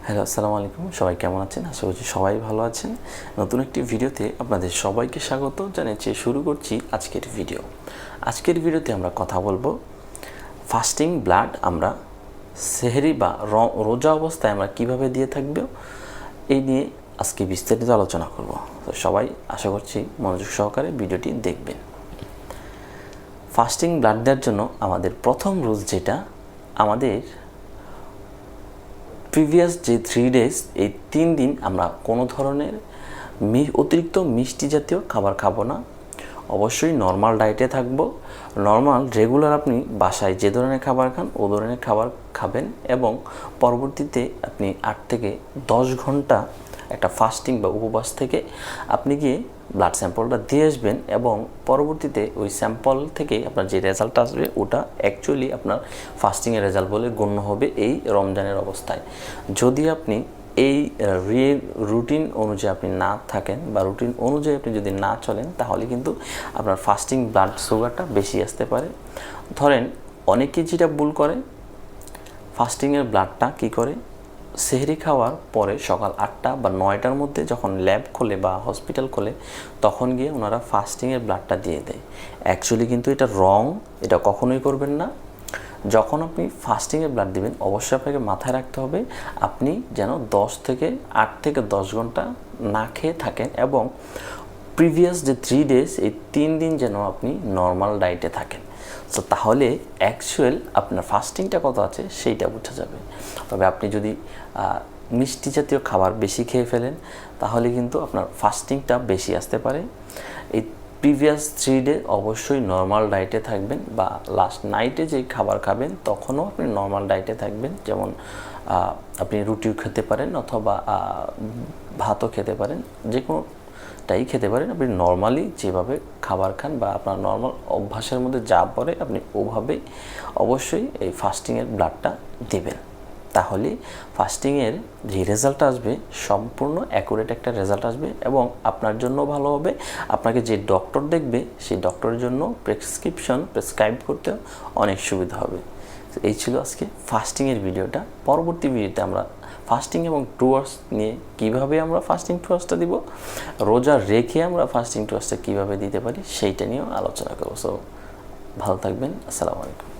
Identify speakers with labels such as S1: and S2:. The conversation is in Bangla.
S1: হ্যালো, আসসালামু আলাইকুম। সবাই কেমন আছেন? আশা করছি সবাই ভালো আছেন। নতুন একটি ভিডিওতে আপনাদের সবাইকে স্বাগত জানিয়ে শুরু করছি আজকের ভিডিও। আজকের ভিডিওতে আমরা কথা বলবো ফাস্টিং ব্লাড আমরা সেহরি বা রোজা অবস্থায় আমরা কিভাবে দিয়ে থাকবো এই নিয়ে আজকে বিস্তারিত আলোচনা করব। তো সবাই আশা করছি মনোযোগ সহকারে ভিডিওটি দেখবেন। ফাস্টিং ব্লাড দেওয়ার জন্য আমাদের প্রথম রুলস যেটা, আমাদের প্রিভিয়াস যে 3 ডেজ এই 3 দিন আমরা কোনো ধরনের অতিরিক্ত মিষ্টি জাতীয় খাবার খাবো না। অবশ্যই নর্মাল ডায়েটে থাকবো। নর্মাল রেগুলার আপনি বাসায় যে ধরনের খাবার খান ও ধরনের খাবার খাবেন এবং পরবর্তীতে আপনি 8 থেকে 10 ঘন্টা একটা ফাস্টিং বা উপবাস থেকে আপনি গিয়ে ব্লাড স্যাম্পলটা দিয়ে আসবেন এবং পরবর্তীতে ওই স্যাম্পল থেকে আপনার যে রেজাল্টটা আসবে ওটা অ্যাকচুয়ালি আপনার ফাস্টিংয়ের রেজাল্ট বলে গণ্য হবে এই রমজানের অবস্থায়। যদি আপনি এই রুটিন অনুযায়ী আপনি না থাকেন বা রুটিন অনুযায়ী আপনি যদি না চলেন তাহলে কিন্তু আপনার ফাস্টিং ব্লাড সুগারটা বেশি আসতে পারে। ধরেন অনেকেই যেটা ভুল করে, ফাস্টিংয়ের ব্লাডটা কী করে, সেহরি খাওয়ার পরে সকাল 8টা বা 9টার মধ্যে যখন ল্যাব খোলে বা হসপিটাল খোলে তখন গিয়ে ওনারা ফাস্টিংয়ের ব্লাডটা দিয়ে দেয়। অ্যাকচুয়ালি কিন্তু এটা রং, এটা কখনোই করবেন না। যখন আপনি ফাস্টিংয়ের ব্লাড দিবেন অবশ্যই আপনাকে মাথায় রাখতে হবে আপনি যেন 8 থেকে 10 ঘন্টা না খেয়ে থাকেন এবং প্রিভিয়াস যে 3 ডেজ এই 3 দিন যেন আপনি নর্মাল ডায়েটে থাকেন। সো তাহলে অ্যাকচুয়াল আপনার ফাস্টিংটা কত আছে সেইটা বোঝা যাবে। তবে আপনি যদি মিষ্টি জাতীয় খাবার বেশি খেয়ে ফেলেন তাহলে কিন্তু আপনার ফাস্টিংটা বেশি আসতে পারে। এই প্রিভিয়াস 3 ডে অবশ্যই নর্মাল ডায়েটে থাকবেন বা লাস্ট নাইটে যে খাবার খাবেন তখনও আপনি নর্মাল ডায়েটে থাকবেন। যেমন আপনি রুটিও খেতে পারেন অথবা ভাতও খেতে পারেন, যে কোনোটাই খেতে পারেন। আপনি নর্মালি যেভাবে খাবার খান বা আপনার নর্মাল অভ্যাসের মধ্যে যা পড়ে আপনি ওভাবেই অবশ্যই এই ফাস্টিংয়ের ব্লাডটা দেবেন। তাহলে ফাস্টিংয়ের যে রেজাল্ট আসবে সম্পূর্ণ অ্যাকুরেট একটা রেজাল্ট আসবে এবং আপনার জন্য ভালো হবে। আপনাকে যে ডক্টর দেখবে সেই ডক্টরের জন্য প্রেসক্রাইব করতে অনেক সুবিধা হবে। এই ছিল আজকে ফাস্টিংয়ের ভিডিওটা। পরবর্তী ভিডিওতে আমরা ফাস্টিং এবং 2 আওয়ার্স নিয়ে কীভাবে আমরা ফাস্টিং 2 আওয়ার্সটা দিব, রোজা রেখে আমরা ফাস্টিং 2 আওয়ার্সটা কীভাবে দিতে পারি সেইটা নিয়েও আলোচনা করব। সো ভালো থাকবেন। আসসালামু আলাইকুম।